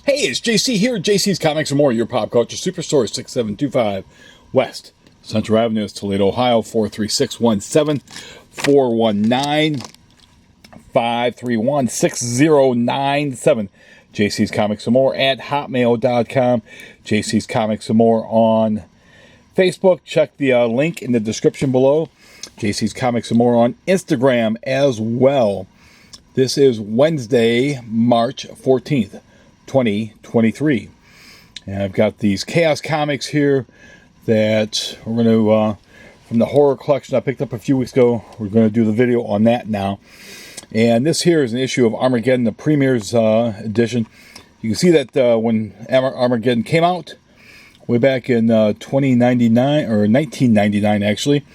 Hey, it's JC here at JC's Comics and More, your pop culture superstore, 6725 West Central Avenue, Toledo, Ohio, 43617, 419-531-6097. JC's Comics and More at hotmail.com. JC's Comics and More on Facebook. Check the link in the description below. JC's Comics and More on Instagram as well. This is Wednesday, March 14th. 2023. And I've got these Chaos comics here that we're going to, from the horror collection I picked up a few weeks ago, we're going to do the video on that now. And this here is an issue of Armageddon, the Premier's edition. You can see that when Armageddon came out, way back in 2099, or 1999 actually,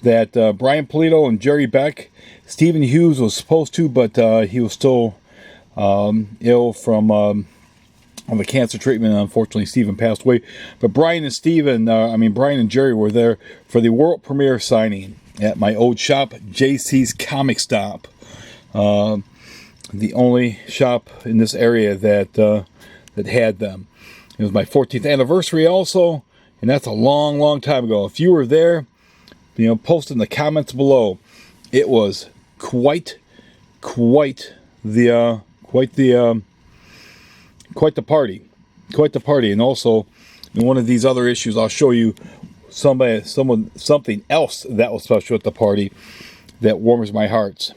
that Brian Pulido and Jerry Beck, Stephen Hughes was supposed to, but he was still ill from the cancer treatment. Unfortunately, Stephen passed away. But Brian and Brian and Jerry were there for the world premiere signing at my old shop, JC's Comic Stop. The only shop in this area that had them. It was my 14th anniversary also, and that's a long, long time ago. If you were there, post in the comments below. It was quite the party. And also in one of these other issues, I'll show you something else that was special at the party that warms my heart.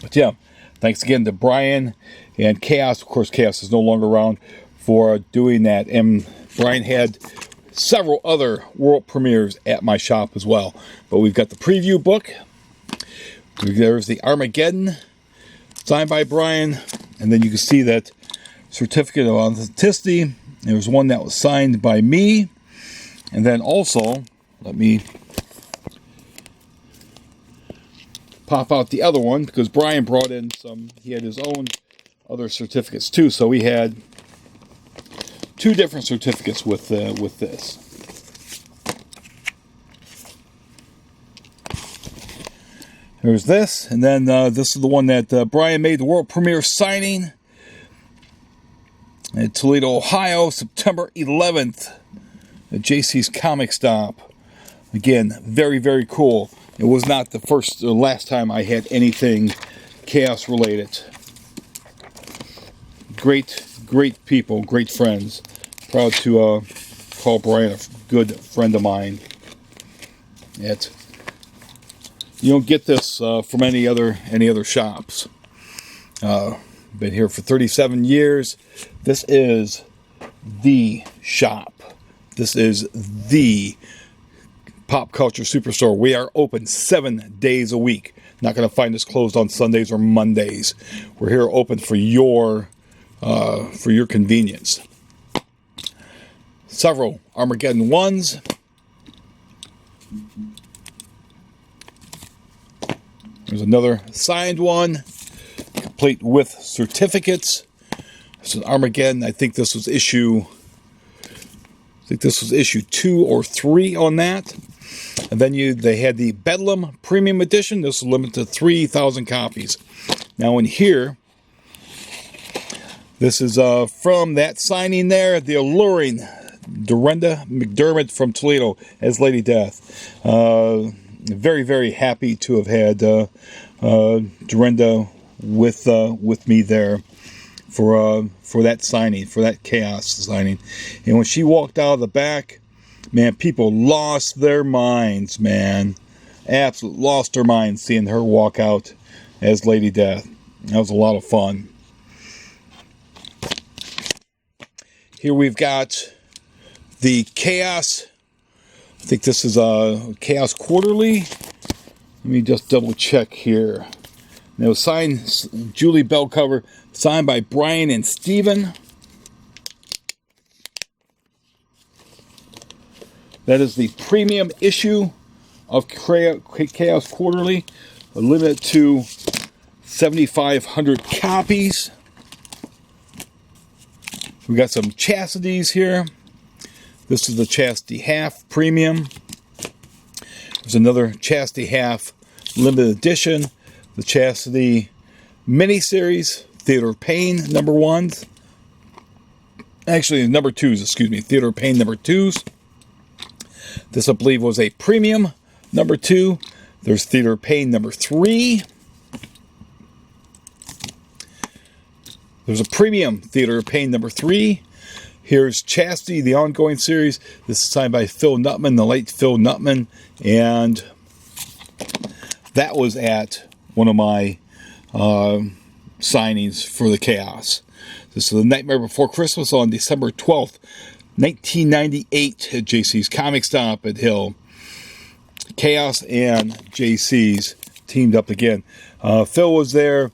But yeah, thanks again to Brian and Chaos. Of course, Chaos is no longer around for doing that, and Brian had several other world premieres at my shop as well. But we've got the preview book. There's the Armageddon, signed by Brian, and then you can see that certificate of authenticity. There was one that was signed by me, and then also, let me pop out the other one, because Brian brought in he had his own other certificates too, so we had two different certificates with this. There's this, and then this is the one that Brian made the world premiere signing at Toledo, Ohio, September 11th at JC's Comic Stop. Again, very, very cool. It was not the first or last time I had anything Chaos related. Great people, great friends. Proud to call Brian a good friend of mine. You don't get this from any other shops. Been here for 37 years. This is the shop. This is the pop culture superstore. We are open 7 days a week. Not going to find us closed on Sundays or Mondays. We're here open for your convenience. Several Armageddon ones. There's another signed one, complete with certificates. This is Armageddon. I think this was issue 2 or 3 on that. And then they had the Bedlam Premium Edition. This was limited to 3,000 copies. Now in here, this is from that signing there, the alluring Dorinda McDermott from Toledo as Lady Death. Very, very happy to have had Dorinda with me there for that signing, for that Chaos signing. And when she walked out of the back, man, people lost their minds, man. Absolutely lost their minds seeing her walk out as Lady Death. That was a lot of fun. Here we've got the Chaos. I think this is a Chaos Quarterly. Let me just double check here. And it was signed, Julie Bell cover, signed by Brian and Steven. That is the premium issue of Chaos Quarterly, limited to 7,500 copies. We got some Chastities here. This is the Chastity Half Premium. There's another Chastity Half Limited Edition. The Chastity Miniseries, Theater of Pain, #1s. Actually, number 2s, excuse me. Theater of Pain number 2s. This, I believe, was a premium number 2. There's Theater of Pain number 3. There's a premium Theater of Pain number 3. Here's Chastity, the ongoing series. This is signed by Phil Nutman, the late Phil Nutman. And that was at one of my signings for the Chaos. This is The Nightmare Before Christmas on December 12th, 1998 at JC's Comic Stop at Hill. Chaos and JC's teamed up again. Phil was there,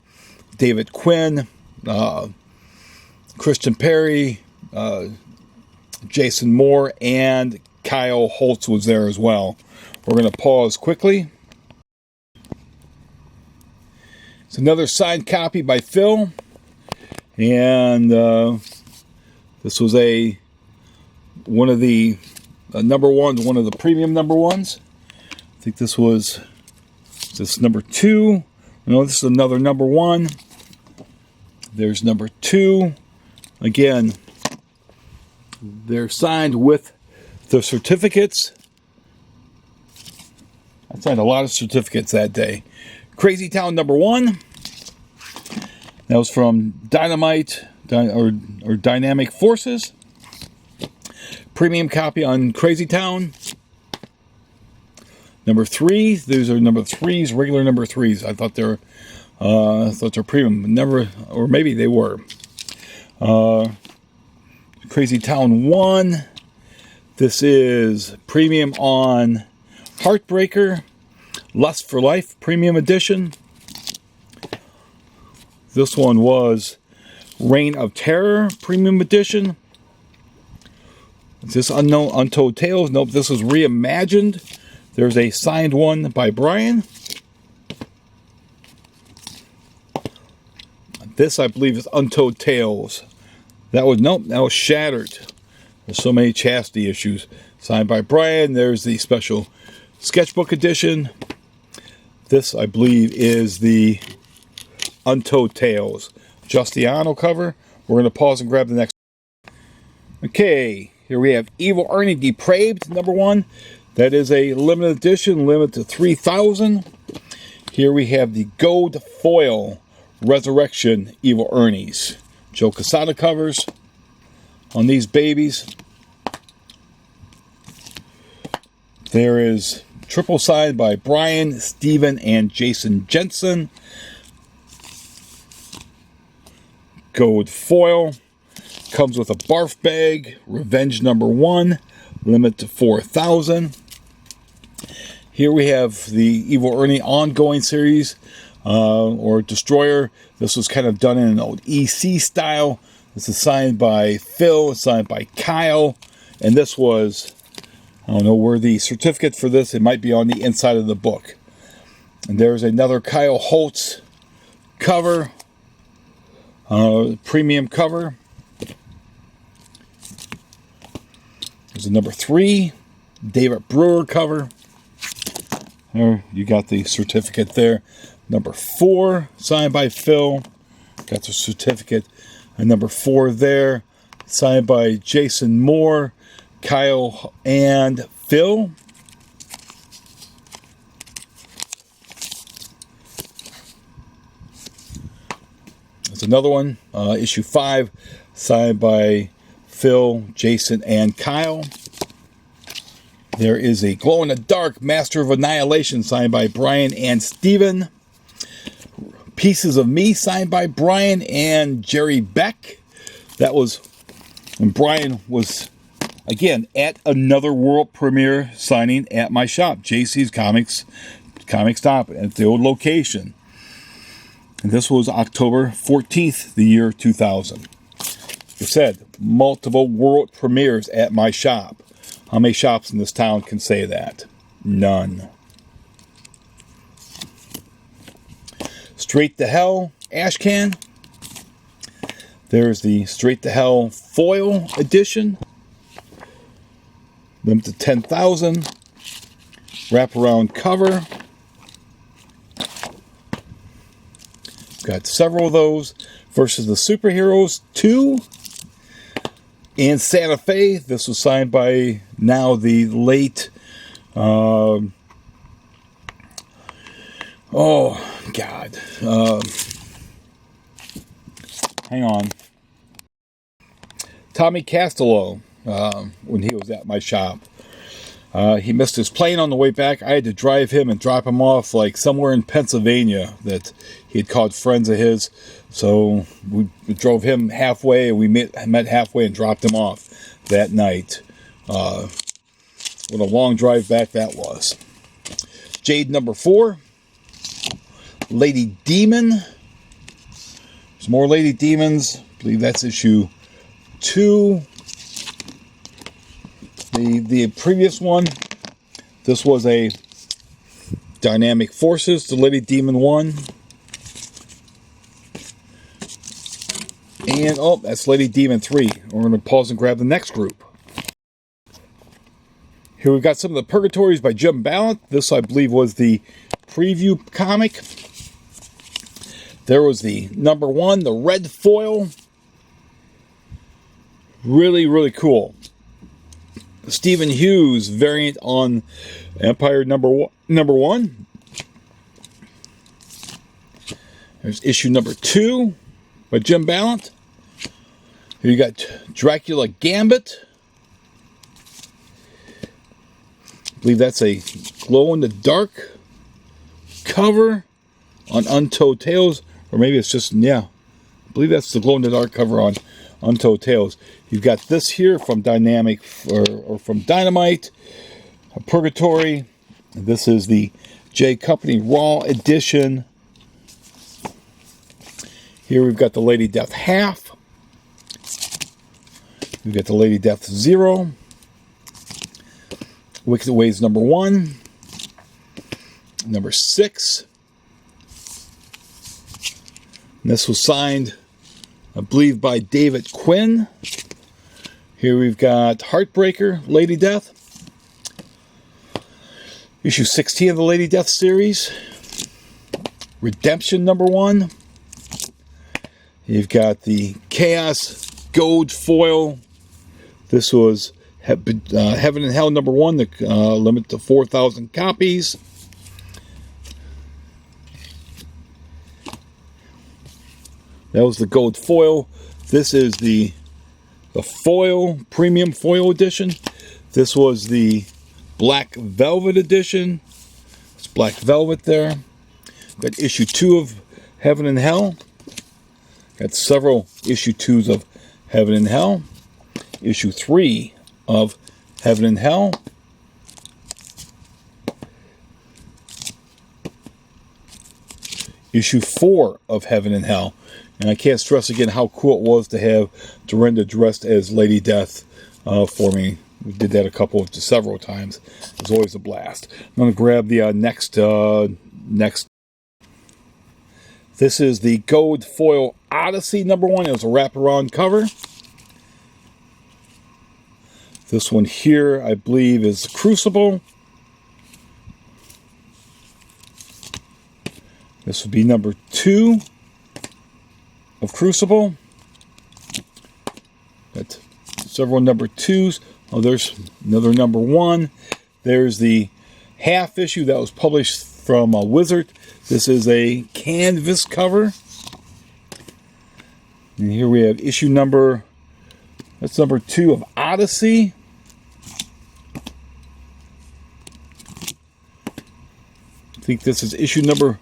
David Quinn, Christian Perry, Jason Moore, and Kyle Holtz was there as well. We're going to pause quickly. It's another signed copy by Phil, and this was one of the number ones, one of the premium number ones. I think this was number 2. No, this is another number 1. There's number 2. Again, they're signed with the certificates. I signed a lot of certificates that day. Crazy Town number 1. That was from Dynamite or Dynamic Forces. Premium copy on Crazy Town. Number 3. These are number 3s, regular number 3s. I thought they're premium. Never, or maybe they were. Crazy Town 1. This is premium on Heartbreaker. Lust for Life Premium Edition. This one was Reign of Terror Premium Edition. Is this Untold Tales? Nope, this was reimagined. There's a signed one by Brian. This, I believe, is Untold Tales. That was Shattered. There's so many Chastity issues. Signed by Brian. There's the special sketchbook edition. This, I believe, is the Untold Tales Justiano cover. We're going to pause and grab the next. Okay, here we have Evil Ernie Depraved, number 1. That is a limited edition, limited to 3,000. Here we have the Gold Foil Resurrection Evil Ernies. Joe Quesada covers on these babies. There is triple signed by Brian, Steven, and Jason Jensen. Gold foil. Comes with a barf bag. Revenge number 1. Limit to 4,000. Here we have the Evil Ernie ongoing series. Or Destroyer. This was kind of done in an old EC style. This is signed by Phil. Signed by Kyle. And this was... I don't know where the certificate for this, it might be on the inside of the book. And there's another Kyle Holtz cover, premium cover. There's a number 3, David Brewer cover. There, you got the certificate there. Number 4, signed by Phil. Got the certificate. And number 4 there, signed by Jason Moore, Kyle, and Phil. There's another one, issue 5, signed by Phil, Jason, and Kyle. There is a Glow in the Dark Master of Annihilation, signed by Brian and Steven. Pieces of Me, signed by Brian and Jerry Beck. That was when Brian was... Again, at another world premiere signing at my shop, JC's Comic Stop, at the old location. And this was October 14th, the year 2000. Like I said, multiple world premieres at my shop. How many shops in this town can say that? None. Straight to Hell Ashcan. There's the Straight to Hell foil edition. Limited to 10,000. Wraparound cover. Got several of those. Versus the Superheroes 2. and Santa Fe. This was signed by now the late, oh God, hang on, Tommy Castello, when he was at my shop. He missed his plane on the way back. I had to drive him and drop him off like somewhere in Pennsylvania that he had called friends of his. So we drove him halfway, and we met halfway and dropped him off that night. What a long drive back that was. Jade number 4. Lady Demon. There's more Lady Demons. I believe that's issue 2. The previous one, this was a Dynamic Forces, the Lady Demon 1. And, oh, that's Lady Demon 3. We're going to pause and grab the next group. Here we've got some of the Purgatories by Jim Ballant. This, I believe, was the preview comic. There was the number 1, the red foil. Really, really cool. Stephen Hughes variant on Empire number 1. There's issue number 2 by Jim Ballant. Here you got Dracula Gambit. I believe that's a glow-in-the-dark cover on Untold Tales. Or maybe it's just, yeah, I believe that's the glow-in-the-dark cover on Untold Tales. You've got this here from Dynamic, or from Dynamite, Purgatory. This is the J Company Raw Edition. Here we've got the Lady Death half. We've got the Lady Death 0. Wicked Ways number 1. Number 6. And this was signed, I believe, by David Quinn. Here we've got Heartbreaker, Lady Death. Issue 16 of the Lady Death series. Redemption number 1. You've got the Chaos Gold foil. This was Heaven and Hell number 1, the limit to 4,000 copies. That was the gold foil. This is the foil, premium foil edition. This was the black velvet edition. It's black velvet there. Got issue 2 of Heaven and Hell. Got several issue 2s of Heaven and Hell. Issue 3 of Heaven and Hell. Issue 4 of Heaven and Hell. And I can't stress again how cool it was to have Dorinda dressed as Lady Death for me. We did that several times. It was always a blast. I'm going to grab the next. This is the Gold Foil Odyssey number 1. It was a wraparound cover. This one here, I believe, is Crucible. This would be number 2 of Crucible. Got several number 2s. Oh, there's another number 1. There's the half issue that was published from Wizard. This is a canvas cover. And here we have issue number, that's number 2 of Odyssey. I think this is issue number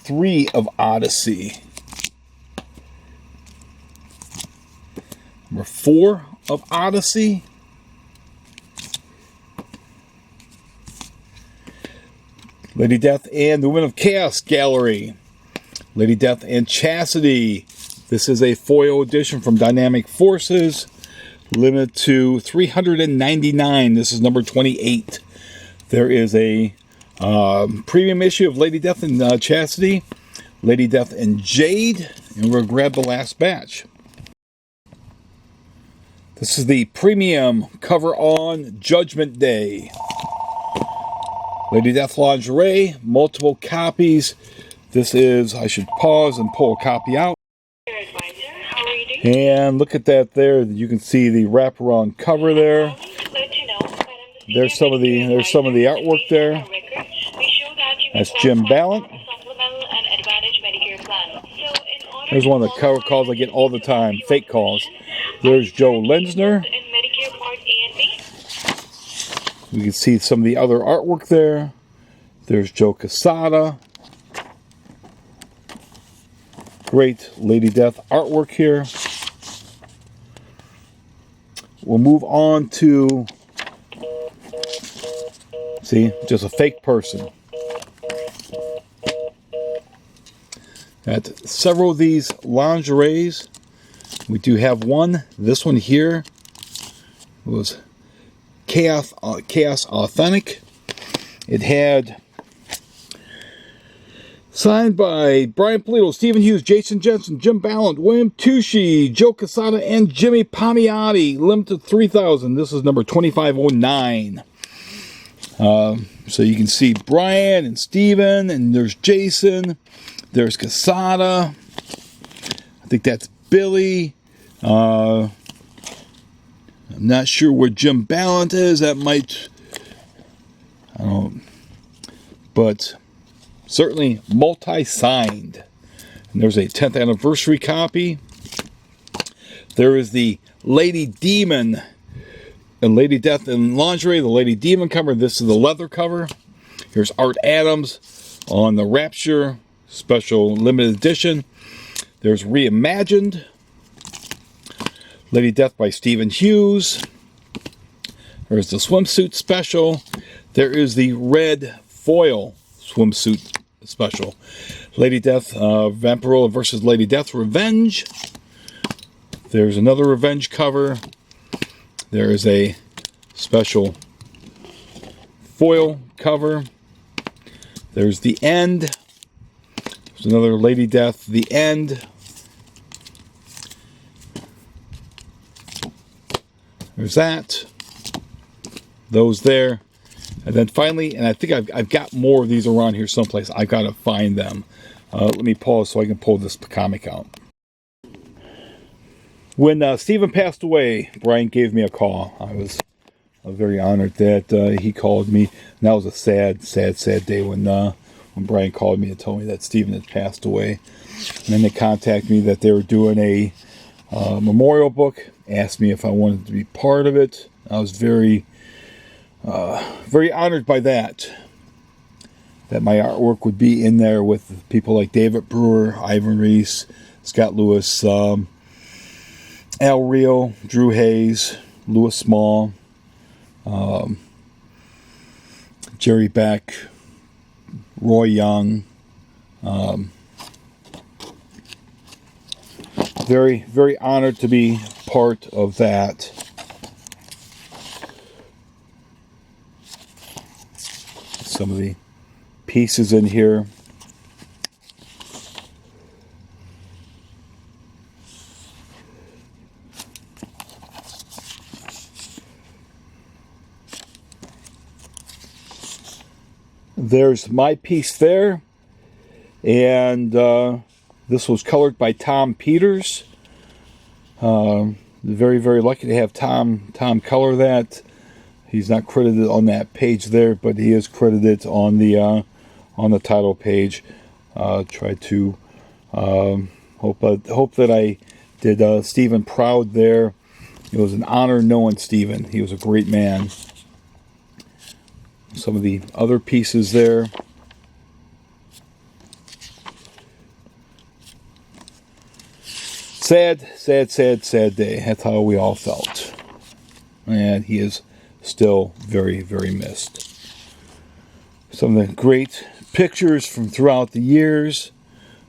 3 of Odyssey. Number 4 of Odyssey. Lady Death and the Women of Chaos Gallery. Lady Death and Chastity. This is a foil edition from Dynamic Forces. Limited to 399. This is number 28. There is a premium issue of Lady Death and Chastity. Lady Death and Jade. And we're going to grab the last batch. This is the premium cover on Judgment Day. Lady Death lingerie, multiple copies. This is, I should pause and pull a copy out. Advisor, how are you doing? And look at that there. You can see the wraparound cover there. There's some of the artwork there. That's Jim Ballant. There's one of the cover calls I get all the time, fake calls. There's Joe Lenzner. You can see some of the other artwork there. There's Joe Quesada. Great Lady Death artwork here. We'll move on to, see, just a fake person. Got several of these lingeries. We do have one. This one here was Chaos Authentic. It had signed by Brian Pulido, Stephen Hughes, Jason Jensen, Jim Ballant, William Tucci, Joe Quesada, and Jimmy Palmiotti. Limited 3,000. This is number 2509. So you can see Brian and Stephen, and there's Jason. There's Quesada. I think that's Billy. I'm not sure where Jim Ballant is. That might, I don't know. But certainly multi-signed. And there's a 10th anniversary copy. There is the Lady Demon and Lady Death in Lingerie, the Lady Demon cover. This is the leather cover. Here's Art Adams on the Rapture Special Limited Edition. There's Reimagined, Lady Death by Stephen Hughes. There's the swimsuit special. There is the red foil swimsuit special. Lady Death, Vampirella versus Lady Death Revenge. There's another Revenge cover. There is a special foil cover. There's The End. There's another Lady Death, The End. There's that. Those there. And then finally, and I think I've got more of these around here someplace. I've got to find them. Let me pause so I can pull this comic out. When Stephen passed away, Brian gave me a call. I was very honored that he called me. And that was a sad day when Brian called me and told me that Stephen had passed away. And then they contacted me that they were doing a memorial book. Asked me if I wanted to be part of it. I was very honored by that. That my artwork would be in there with people like David Brewer, Ivan Reese, Scott Lewis, Al Rio, Drew Hayes, Louis Small, Jerry Beck, Roy Young. Very honored to be part of that. Some of the pieces in here. There's my piece there, and this was colored by Tom Peters. Very lucky to have Tom color that. He's not credited on that page there, but he is credited on the title page. Try to hope that I did Stephen proud there. It was an honor knowing Stephen. He was a great man. Some of the other pieces there. Sad day. That's how we all felt. And he is still very missed. Some of the great pictures from throughout the years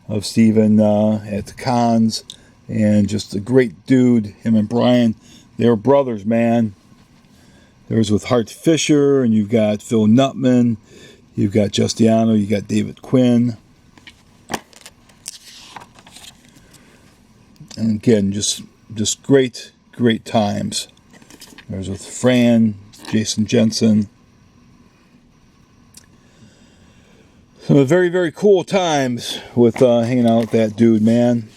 of Stephen at the cons, and just a great dude. Him and Brian, they were brothers, man. There was with Hart Fisher, and you've got Phil Nutman, you've got Justiano, you got David Quinn. And again, just great times. There's with Fran, Jason Jensen. Some very cool times with hanging out with that dude, man.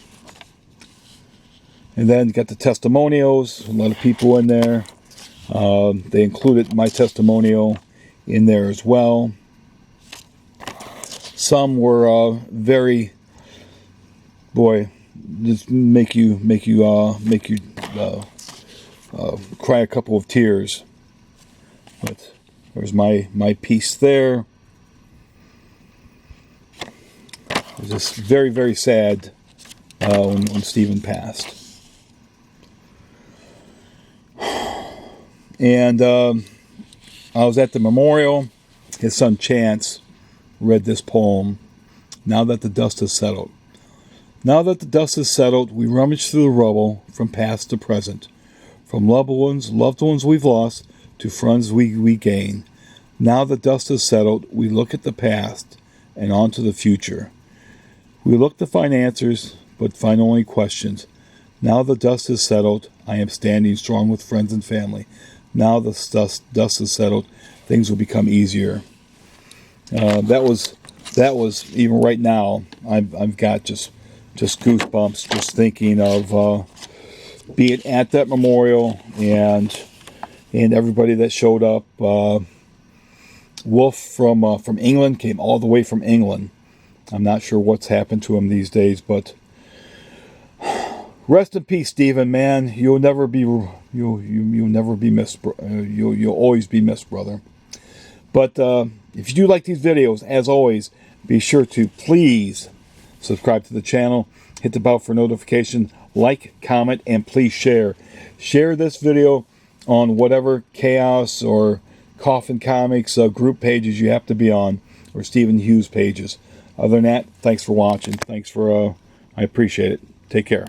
And then got the testimonials, a lot of people in there. They included my testimonial in there as well. Some were very, boy, just make you cry a couple of tears. But there's my piece there. It was just very, very sad when Stephen passed. And I was at the memorial. His son Chance read this poem. Now that the dust has settled. Now that the dust has settled, we rummage through the rubble from past to present. From loved ones we've lost, to friends we gain. Now the dust has settled, we look at the past and on to the future. We look to find answers, but find only questions. Now the dust has settled, I am standing strong with friends and family. Now the dust has settled, things will become easier. That was even right now. I've got just goosebumps just thinking of being at that memorial and everybody that showed up. Wolf from England came all the way from England. I'm not sure what's happened to him these days, but rest in peace, Stephen. Man, you'll never be missed. You'll always be missed, brother. But if you do like these videos, as always, be sure to please subscribe to the channel, hit the bell for notification, like, comment, and please share. Share this video on whatever Chaos or Coffin Comics group pages you have to be on, or Stephen Hughes pages. Other than that, thanks for watching. I appreciate it. Take care.